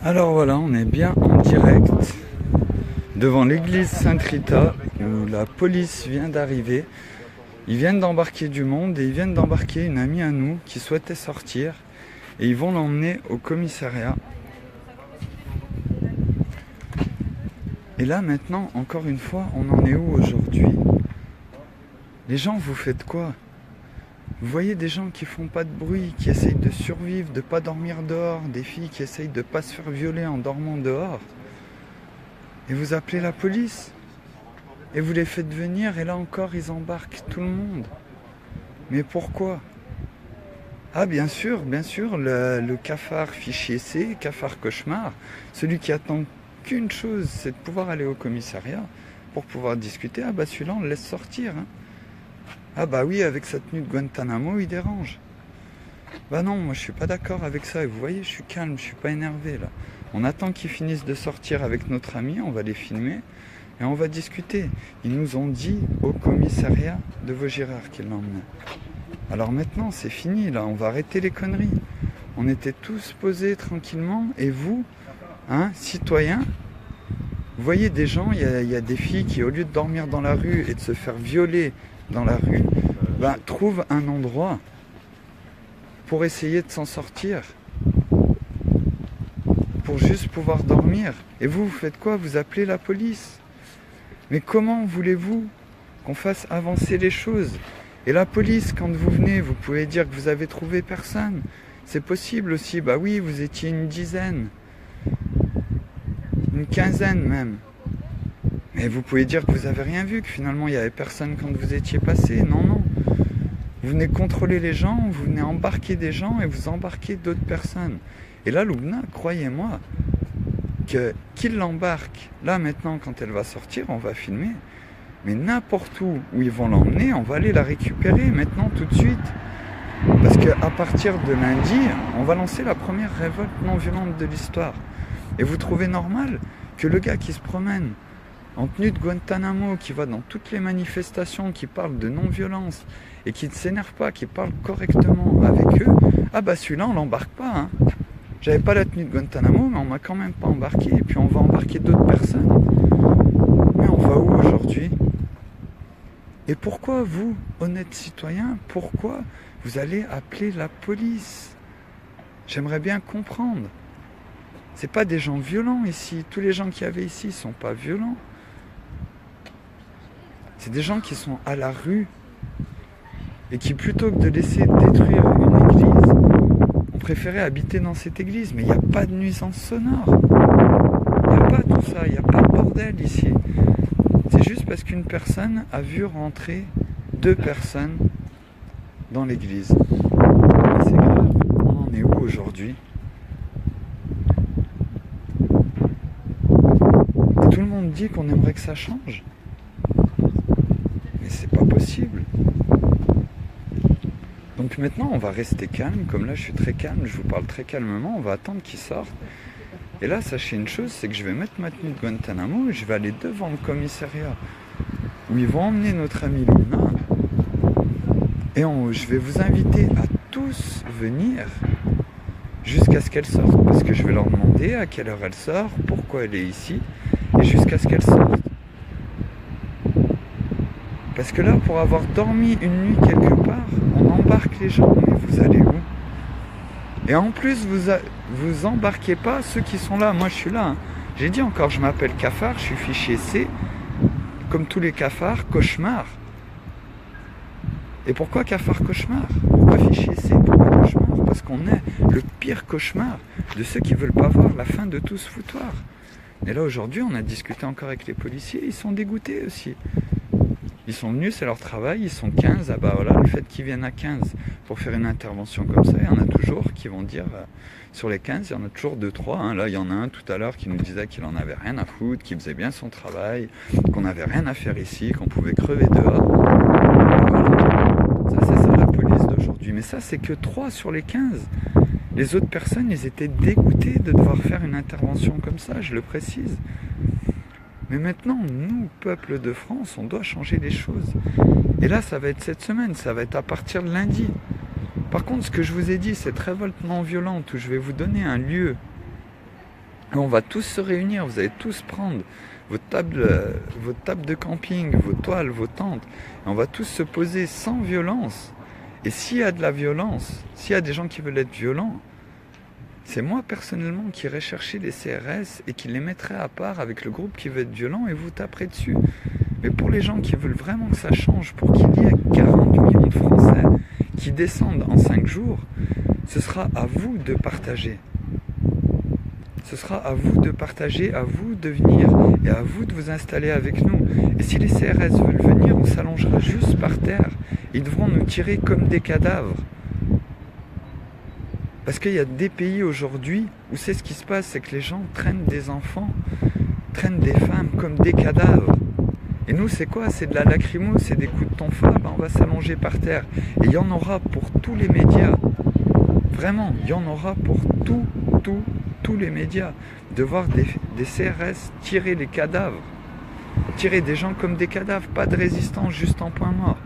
Alors voilà, on est bien en direct devant l'église Sainte-Rita où la police vient d'arriver. Ils viennent d'embarquer du monde et ils viennent d'embarquer une amie à nous qui souhaitait sortir et ils vont l'emmener au commissariat. Et là maintenant, encore une fois, on en est où aujourd'hui? Les gens, vous faites quoi? Vous voyez des gens qui font pas de bruit, qui essayent de survivre, de pas dormir dehors, des filles qui essayent de pas se faire violer en dormant dehors. Et vous appelez la police. Et vous les faites venir et là encore ils embarquent tout le monde. Mais pourquoi? Ah bien sûr, le cafard fichier C, cafard cauchemar, celui qui attend qu'une chose, c'est de pouvoir aller au commissariat pour pouvoir discuter. Ah bah celui-là on le laisse sortir. Hein. Ah bah oui, avec sa tenue de Guantanamo, il dérange. Bah non, moi je suis pas d'accord avec ça. Et vous voyez, je suis calme, je suis pas énervé là. On attend qu'ils finissent de sortir avec notre ami, on va les filmer et on va discuter. Ils nous ont dit au commissariat de Vaugirard qu'ils l'emmenaient. Alors maintenant, c'est fini là, on va arrêter les conneries. On était tous posés tranquillement et vous, hein, citoyens, vous voyez des gens, il y a des filles qui au lieu de dormir dans la rue et de se faire violer dans la rue, ben, trouve un endroit pour essayer de s'en sortir, pour juste pouvoir dormir. Et vous faites quoi? Vous appelez la police. Mais comment voulez-vous qu'on fasse avancer les choses? Et la police, quand vous venez, vous pouvez dire que vous avez trouvé personne. C'est possible aussi. Bah oui, vous étiez une dizaine, une quinzaine même. Mais vous pouvez dire que vous n'avez rien vu, que finalement il n'y avait personne quand vous étiez passé. Non, non. Vous venez contrôler les gens, vous venez embarquer des gens et vous embarquez d'autres personnes. Et là, Loubna, croyez-moi, qu'il l'embarque. Là, maintenant, quand elle va sortir, on va filmer. Mais n'importe où ils vont l'emmener, on va aller la récupérer maintenant, tout de suite. Parce qu'à partir de lundi, on va lancer la première révolte non violente de l'histoire. Et vous trouvez normal que le gars qui se promène en tenue de Guantanamo, qui va dans toutes les manifestations, qui parle de non-violence, et qui ne s'énerve pas, qui parle correctement avec eux, ah bah celui-là on l'embarque pas. Hein. J'avais pas la tenue de Guantanamo, mais on m'a quand même pas embarqué, et puis on va embarquer d'autres personnes. Mais on va où aujourd'hui? Et pourquoi vous, honnêtes citoyens, pourquoi vous allez appeler la police? J'aimerais bien comprendre. C'est pas des gens violents ici. Tous les gens qu'il y avait ici sont pas violents. C'est des gens qui sont à la rue et qui, plutôt que de laisser détruire une église, ont préféré habiter dans cette église. Mais il n'y a pas de nuisance sonore. Il n'y a pas tout ça. Il n'y a pas de bordel ici. C'est juste parce qu'une personne a vu rentrer deux personnes dans l'église. Mais c'est grave. On en est où aujourd'hui? Tout le monde dit qu'on aimerait que ça change. Mais c'est pas possible. Donc maintenant, on va rester calme. Comme là, je suis très calme, je vous parle très calmement. On va attendre qu'ils sortent. Et là, sachez une chose, c'est que je vais mettre ma tenue de Guantanamo et je vais aller devant le commissariat où ils vont emmener notre amie Luna. Et je vais vous inviter à tous venir jusqu'à ce qu'elle sorte. Parce que je vais leur demander à quelle heure elle sort, pourquoi elle est ici, et jusqu'à ce qu'elle sorte. Parce que là, pour avoir dormi une nuit quelque part, on embarque les gens. Mais vous allez où? Et en plus, vous embarquez pas ceux qui sont là. Moi, je suis là. Hein. J'ai dit encore, je m'appelle cafard, je suis fichier C. Comme tous les cafards, cauchemar. Et pourquoi cafard cauchemar? Pourquoi fichier C? Pourquoi cauchemar? Parce qu'on est le pire cauchemar de ceux qui veulent pas voir la fin de tout ce foutoir. Et là, aujourd'hui, on a discuté encore avec les policiers, ils sont dégoûtés aussi. Ils sont venus, c'est leur travail, ils sont 15, ah bah voilà, le fait qu'ils viennent à 15 pour faire une intervention comme ça, il y en a toujours qui vont dire, sur les 15, il y en a toujours 2-3, hein. Là il y en a un tout à l'heure qui nous disait qu'il en avait rien à foutre, qu'il faisait bien son travail, qu'on n'avait rien à faire ici, qu'on pouvait crever dehors. Voilà. Ça c'est ça la police d'aujourd'hui, mais ça c'est que 3 sur les 15. Les autres personnes, ils étaient dégoûtés de devoir faire une intervention comme ça, je le précise. Mais maintenant, nous, peuple de France, on doit changer les choses. Et là, ça va être cette semaine, ça va être à partir de lundi. Par contre, ce que je vous ai dit, cette révolte non violente où je vais vous donner un lieu On va tous se réunir, vous allez tous prendre votre table de camping, vos toiles, vos tentes, et on va tous se poser sans violence. Et s'il y a de la violence, s'il y a des gens qui veulent être violents, c'est moi personnellement qui irai chercher les CRS et qui les mettrai à part avec le groupe qui veut être violent et vous taperez dessus. Mais pour les gens qui veulent vraiment que ça change, pour qu'il y ait 40 millions de Français qui descendent en 5 jours, ce sera à vous de partager. Ce sera à vous de partager, à vous de venir et à vous de vous installer avec nous. Et si les CRS veulent venir, on s'allongera juste par terre. Ils devront nous tirer comme des cadavres. Parce qu'il y a des pays aujourd'hui où c'est ce qui se passe, c'est que les gens traînent des enfants, traînent des femmes comme des cadavres. Et nous, c'est quoi? C'est de la lacrymo, c'est des coups de tonfa, on va s'allonger par terre. Et il y en aura pour tous les médias. Vraiment, il y en aura pour tous les médias. De voir des CRS tirer les cadavres. Tirer des gens comme des cadavres, pas de résistance, juste en point mort.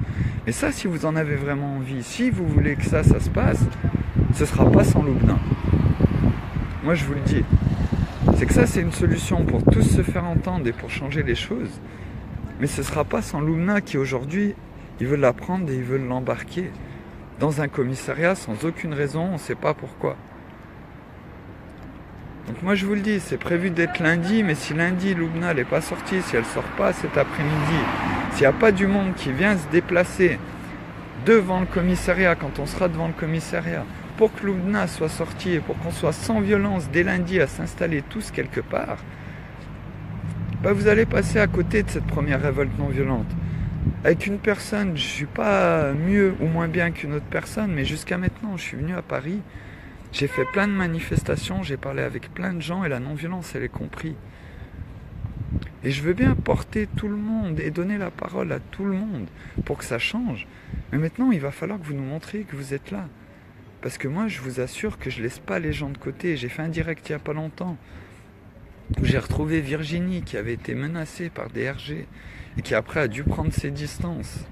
Mais ça, si vous en avez vraiment envie, si vous voulez que ça se passe, ce ne sera pas sans Loubna. Moi, je vous le dis. C'est que ça, c'est une solution pour tous se faire entendre et pour changer les choses. Mais ce ne sera pas sans Loubna qui, aujourd'hui, ils veulent la prendre et ils veulent l'embarquer dans un commissariat sans aucune raison, on ne sait pas pourquoi. Donc moi, je vous le dis, c'est prévu d'être lundi, mais si lundi, Loubna n'est pas sortie, si elle ne sort pas cet après-midi, s'il n'y a pas du monde qui vient se déplacer devant le commissariat, quand on sera devant le commissariat, pour que Loubna soit sortie et pour qu'on soit sans violence dès lundi à s'installer tous quelque part, bah vous allez passer à côté de cette première révolte non violente. Avec une personne, je ne suis pas mieux ou moins bien qu'une autre personne, mais jusqu'à maintenant, je suis venu à Paris, j'ai fait plein de manifestations, j'ai parlé avec plein de gens et la non-violence, elle est comprise. Et je veux bien porter tout le monde et donner la parole à tout le monde pour que ça change. Mais maintenant, il va falloir que vous nous montriez que vous êtes là. Parce que moi, je vous assure que je ne laisse pas les gens de côté. J'ai fait un direct il n'y a pas longtemps où j'ai retrouvé Virginie qui avait été menacée par des RG et qui après a dû prendre ses distances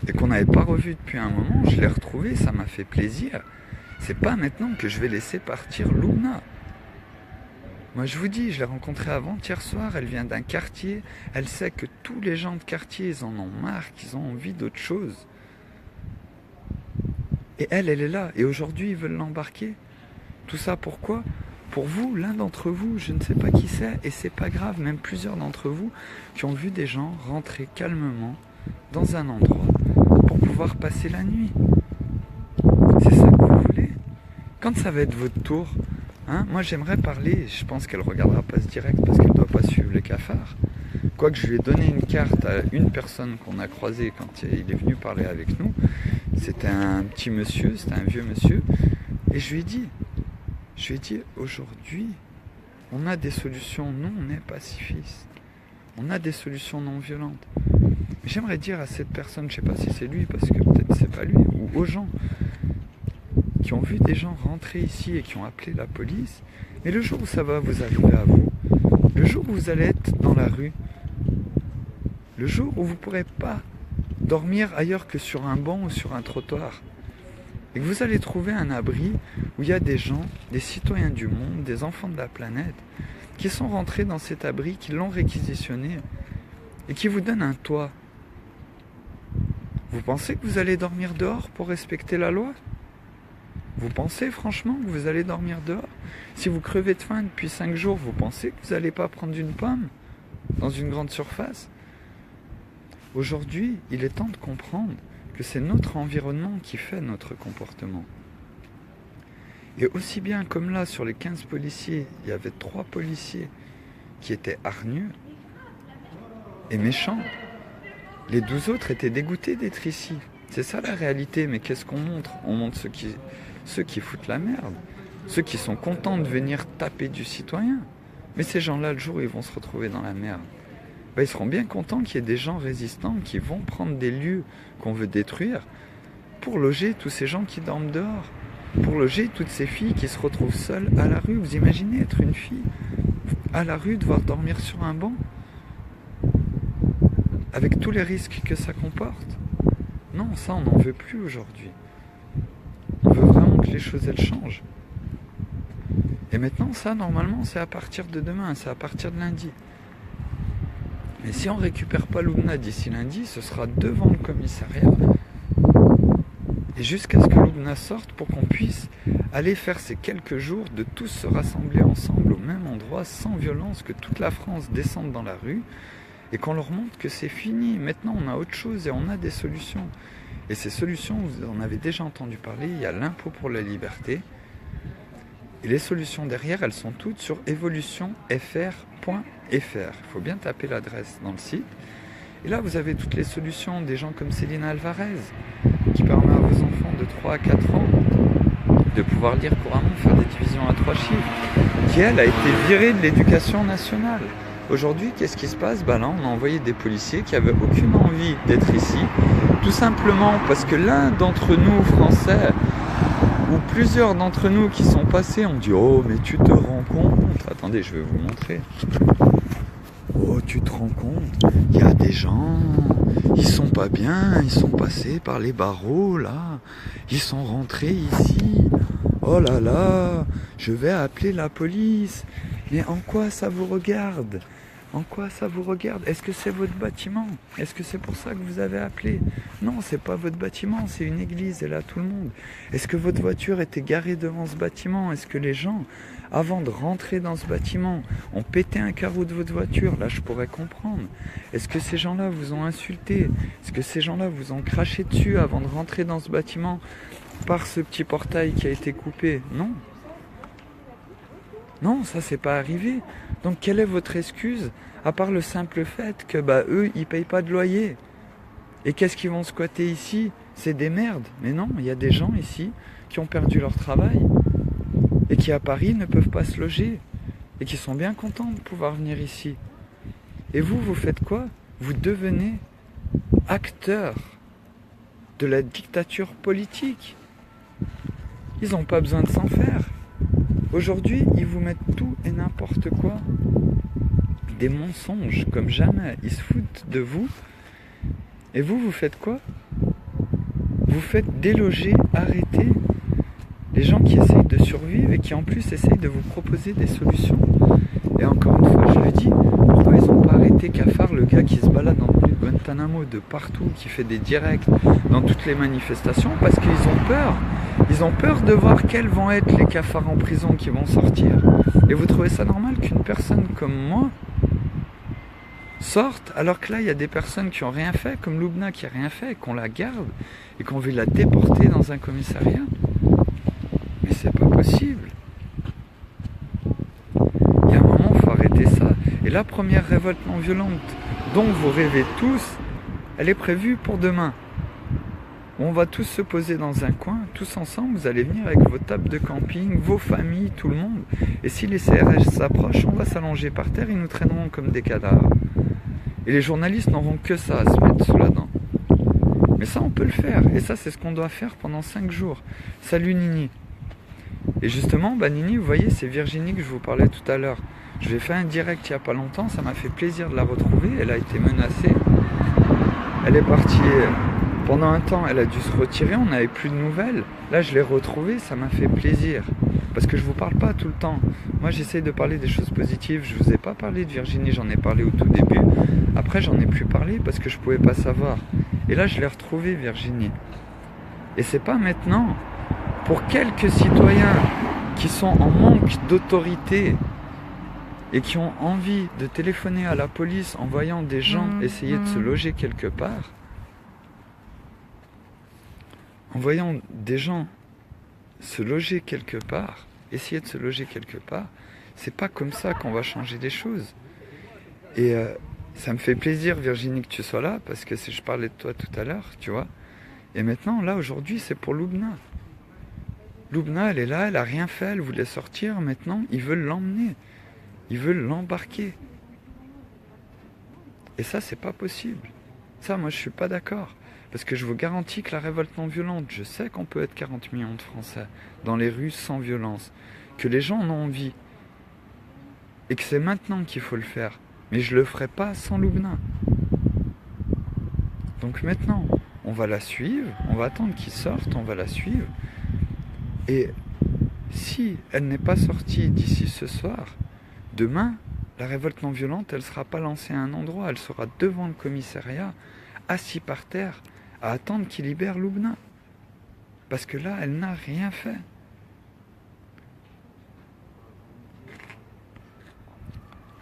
et qu'on n'avait pas revu depuis un moment. Je l'ai retrouvée, ça m'a fait plaisir. C'est pas maintenant que je vais laisser partir Loubna. Moi je vous dis, je l'ai rencontrée avant-hier soir, elle vient d'un quartier, elle sait que tous les gens de quartier, ils en ont marre, qu'ils ont envie d'autre chose. Et elle est là, et aujourd'hui ils veulent l'embarquer. Tout ça pourquoi? Pour vous, l'un d'entre vous, je ne sais pas qui c'est, et c'est pas grave, même plusieurs d'entre vous, qui ont vu des gens rentrer calmement dans un endroit pour pouvoir passer la nuit. C'est ça que vous voulez? Quand ça va être votre tour, hein, moi j'aimerais parler, je pense qu'elle ne regardera pas ce direct parce qu'elle ne doit pas suivre les cafards. Quoique je lui ai donné une carte à une personne qu'on a croisée quand il est venu parler avec nous. C'était un petit monsieur, c'était un vieux monsieur. Et je lui ai dit, aujourd'hui, on a des solutions, nous on est pacifistes. On a des solutions non violentes. J'aimerais dire à cette personne, je ne sais pas si c'est lui, parce que peut-être c'est pas lui, ou aux gens qui ont vu des gens rentrer ici et qui ont appelé la police, mais le jour où ça va vous arriver à vous, le jour où vous allez être dans la rue, le jour où vous ne pourrez pas dormir ailleurs que sur un banc ou sur un trottoir, et que vous allez trouver un abri où il y a des gens, des citoyens du monde, des enfants de la planète, qui sont rentrés dans cet abri, qui l'ont réquisitionné, et qui vous donnent un toit. Vous pensez que vous allez dormir dehors pour respecter la loi ? Vous pensez franchement que vous allez dormir dehors? Si vous crevez de faim depuis 5 jours, vous pensez que vous n'allez pas prendre une pomme dans une grande surface? Aujourd'hui, il est temps de comprendre que c'est notre environnement qui fait notre comportement. Et aussi bien comme là, sur les 15 policiers, il y avait 3 policiers qui étaient hargneux et méchants. Les 12 autres étaient dégoûtés d'être ici. C'est ça la réalité, mais qu'est-ce qu'on montre? On montre ceux qui foutent la merde, ceux qui sont contents de venir taper du citoyen. Mais ces gens-là, le jour où ils vont se retrouver dans la merde, ils seront bien contents qu'il y ait des gens résistants qui vont prendre des lieux qu'on veut détruire pour loger tous ces gens qui dorment dehors, pour loger toutes ces filles qui se retrouvent seules à la rue. Vous imaginez être une fille à la rue, devoir dormir sur un banc, avec tous les risques que ça comporte? Non, ça on n'en veut plus aujourd'hui. On veut vraiment que les choses elles changent. Et maintenant, ça, normalement, c'est à partir de demain, c'est à partir de lundi. Mais si on ne récupère pas Loubna d'ici lundi, ce sera devant le commissariat. Et jusqu'à ce que Loubna sorte pour qu'on puisse aller faire ces quelques jours de tous se rassembler ensemble au même endroit, sans violence, que toute la France descende dans la rue et qu'on leur montre que c'est fini. Maintenant, on a autre chose et on a des solutions. Et ces solutions, vous en avez déjà entendu parler, il y a l'impôt pour la liberté. Et les solutions derrière, elles sont toutes sur evolutionfr.fr. Il faut bien taper l'adresse dans le site. Et là, vous avez toutes les solutions des gens comme Céline Alvarez, qui permet à vos enfants de 3 à 4 ans de pouvoir lire couramment, faire des divisions à 3 chiffres, qui, elle, a été virée de l'éducation nationale. Aujourd'hui, qu'est-ce qui se passe? Là, on a envoyé des policiers qui n'avaient aucune envie d'être ici, tout simplement parce que l'un d'entre nous, Français, ou plusieurs d'entre nous qui sont passés, ont dit « Oh, mais tu te rends compte ?» Attendez, je vais vous montrer. Oh, tu te rends compte? Il y a des gens, ils sont pas bien, ils sont passés par les barreaux, là. Ils sont rentrés ici. Oh là là, je vais appeler la police. Mais en quoi ça vous regarde? En quoi ça vous regarde? Est-ce que c'est votre bâtiment? Est-ce que c'est pour ça que vous avez appelé? Non, c'est pas votre bâtiment, c'est une église, et là tout le monde. Est-ce que votre voiture était garée devant ce bâtiment? Est-ce que les gens, avant de rentrer dans ce bâtiment, ont pété un carreau de votre voiture? Là, je pourrais comprendre. Est-ce que ces gens-là vous ont insulté? Est-ce que ces gens-là vous ont craché dessus avant de rentrer dans ce bâtiment par ce petit portail qui a été coupé? Non. Non, ça c'est pas arrivé. Donc quelle est votre excuse, à part le simple fait que eux, ils payent pas de loyer? Et qu'est-ce qu'ils vont squatter ici? C'est des merdes. Mais non, il y a des gens ici qui ont perdu leur travail et qui à Paris ne peuvent pas se loger et qui sont bien contents de pouvoir venir ici. Et vous, vous faites quoi? Vous devenez acteur de la dictature politique. Ils n'ont pas besoin de s'en faire. Aujourd'hui, ils vous mettent tout et n'importe quoi. Des mensonges comme jamais. Ils se foutent de vous. Et vous, vous faites quoi? Vous faites déloger, arrêter les gens qui essayent de survivre et qui en plus essayent de vous proposer des solutions. Et encore une fois, je le dis, pourquoi ils n'ont pas arrêté Cafard, le gars qui se balade dans le Guantanamo de partout, qui fait des directs dans toutes les manifestations? Parce qu'ils ont peur. Ils ont peur de voir quels vont être les cafards en prison qui vont sortir. Et vous trouvez ça normal qu'une personne comme moi sorte, alors que là, il y a des personnes qui n'ont rien fait, comme Loubna qui n'a rien fait, et qu'on la garde, et qu'on veut la déporter dans un commissariat? Mais c'est pas possible. Il y a un moment, il faut arrêter ça. Et la première révolte non violente dont vous rêvez tous, elle est prévue pour demain. On va tous se poser dans un coin, tous ensemble, vous allez venir avec vos tables de camping, vos familles, tout le monde. Et si les CRS s'approchent, on va s'allonger par terre, ils nous traîneront comme des cadavres. Et les journalistes n'auront que ça à se mettre sous la dent. Mais ça, on peut le faire. Et ça, c'est ce qu'on doit faire pendant 5 jours. Salut Nini. Et justement, Nini, vous voyez, c'est Virginie que je vous parlais tout à l'heure. Je lui ai fait un direct il n'y a pas longtemps, ça m'a fait plaisir de la retrouver. Elle a été menacée. Elle est partie... Pendant un temps, elle a dû se retirer, on n'avait plus de nouvelles. Là, je l'ai retrouvée, ça m'a fait plaisir. Parce que je ne vous parle pas tout le temps. Moi, j'essaie de parler des choses positives. Je ne vous ai pas parlé de Virginie, j'en ai parlé au tout début. Après, j'en ai plus parlé parce que je ne pouvais pas savoir. Et là, je l'ai retrouvée, Virginie. Et c'est pas maintenant. Pour quelques citoyens qui sont en manque d'autorité et qui ont envie de téléphoner à la police en voyant des gens essayer de se loger quelque part, en voyant des gens se loger quelque part, essayer de se loger quelque part, c'est pas comme ça qu'on va changer les choses. Et ça me fait plaisir, Virginie, que tu sois là, parce que je parlais de toi tout à l'heure, tu vois. Et maintenant, là, aujourd'hui, c'est pour Loubna. Loubna, elle est là, elle a rien fait, elle voulait sortir, maintenant, ils veulent l'emmener. Ils veulent l'embarquer. Et ça, c'est pas possible. Ça, moi, je suis pas d'accord. Parce que je vous garantis que la révolte non violente, je sais qu'on peut être 40 millions de Français dans les rues sans violence, que les gens en ont envie, et que c'est maintenant qu'il faut le faire. Mais je le ferai pas sans Loubna. Donc maintenant, on va la suivre, on va attendre qu'il sorte, on va la suivre. Et si elle n'est pas sortie d'ici ce soir, demain, la révolte non violente, elle ne sera pas lancée à un endroit, elle sera devant le commissariat, assis par terre, à attendre qu'il libère Loubna. Parce que là, elle n'a rien fait.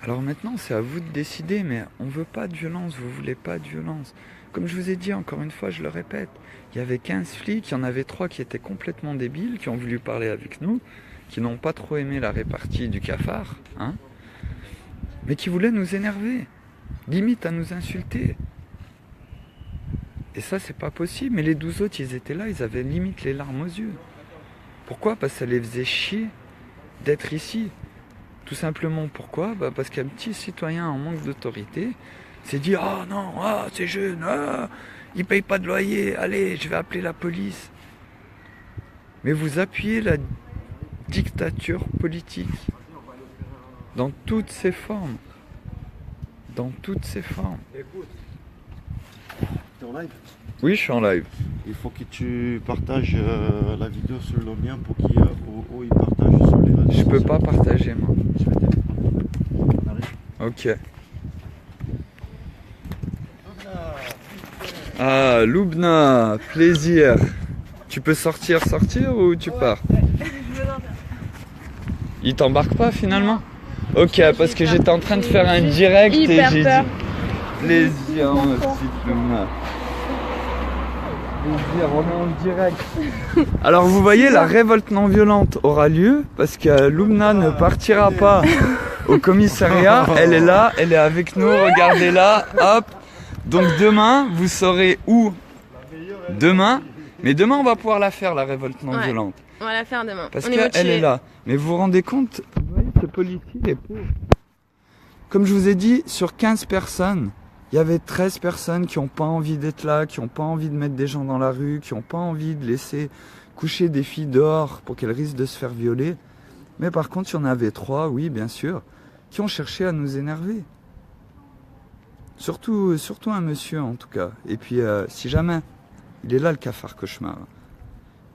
Alors maintenant, c'est à vous de décider, mais on ne veut pas de violence, vous ne voulez pas de violence. Comme je vous ai dit, encore une fois, je le répète, il y avait 15 flics, il y en avait 3 qui étaient complètement débiles, qui ont voulu parler avec nous, qui n'ont pas trop aimé la répartie du cafard, hein, mais qui voulaient nous énerver, limite à nous insulter. Et ça, c'est pas possible. Mais les 12 autres, ils étaient là, ils avaient limite les larmes aux yeux. Pourquoi? Parce que ça les faisait chier d'être ici. Tout simplement, pourquoi? Parce qu'un petit citoyen en manque d'autorité s'est dit « Ah non, ah, c'est jeune, ah, il paye pas de loyer, allez, je vais appeler la police. » Mais vous appuyez la dictature politique dans toutes ses formes. Dans toutes ses formes. T'es en live? Oui, je suis en live. Il faut que tu partages la vidéo sur le lien pour qu'il partage sur les réseaux Je peux sociaux. pas partager, moi. Je vais téléphoner. On arrive. Ok. Ah, Loubna, plaisir. Tu peux sortir ou tu pars? Il t'embarque pas finalement? Ok, parce que j'étais en train de faire un direct et j'ai dit plaisir, merci Loubna. Plaisir, on est en direct. Alors vous voyez, la révolte non violente aura lieu parce que Loubna ne partira pas au commissariat. Elle est là, elle est avec nous, regardez-la, hop. Donc demain, vous saurez où. Demain, mais demain on va pouvoir la faire, la révolte non violente. On va la faire demain. Parce qu'elle est là. Mais vous vous rendez compte, vous voyez, ce policier est pauvre. Comme je vous ai dit, sur 15 personnes, il y avait 13 personnes qui n'ont pas envie d'être là, qui n'ont pas envie de mettre des gens dans la rue, qui n'ont pas envie de laisser coucher des filles dehors pour qu'elles risquent de se faire violer. Mais par contre, il y en avait 3, oui, bien sûr, qui ont cherché à nous énerver. Surtout un monsieur, en tout cas. Et puis, si jamais, il est là, le cafard cauchemar.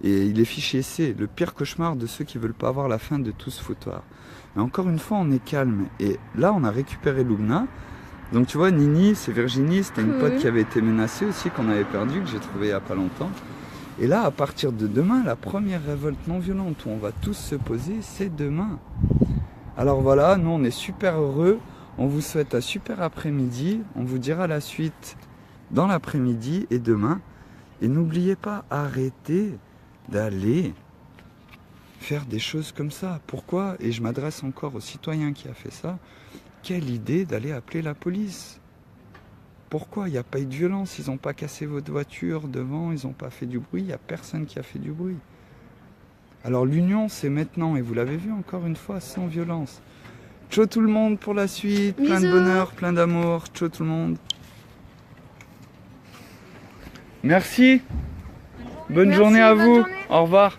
Et il est fiché C, le pire cauchemar de ceux qui veulent pas avoir la fin de tout ce foutoir. Mais encore une fois, on est calme. Et là, on a récupéré Loubna. Donc tu vois, Nini, c'est Virginie, c'était une pote qui avait été menacée aussi, qu'on avait perdue, que j'ai trouvée il n'y a pas longtemps. Et là, à partir de demain, la première révolte non violente où on va tous se poser, c'est demain. Alors voilà, nous on est super heureux, on vous souhaite un super après-midi, on vous dira la suite dans l'après-midi et demain. Et n'oubliez pas, arrêtez d'aller faire des choses comme ça. Pourquoi? Et je m'adresse encore au citoyen qui a fait ça. Quelle idée d'aller appeler la police? Pourquoi? Il n'y a pas eu de violence, ils n'ont pas cassé votre voiture devant, ils n'ont pas fait du bruit, il n'y a personne qui a fait du bruit. Alors l'union, c'est maintenant, et vous l'avez vu encore une fois, sans violence. Ciao tout le monde pour la suite, plein de bonheur, plein d'amour, ciao tout le monde. Merci, bonne journée à vous, au revoir.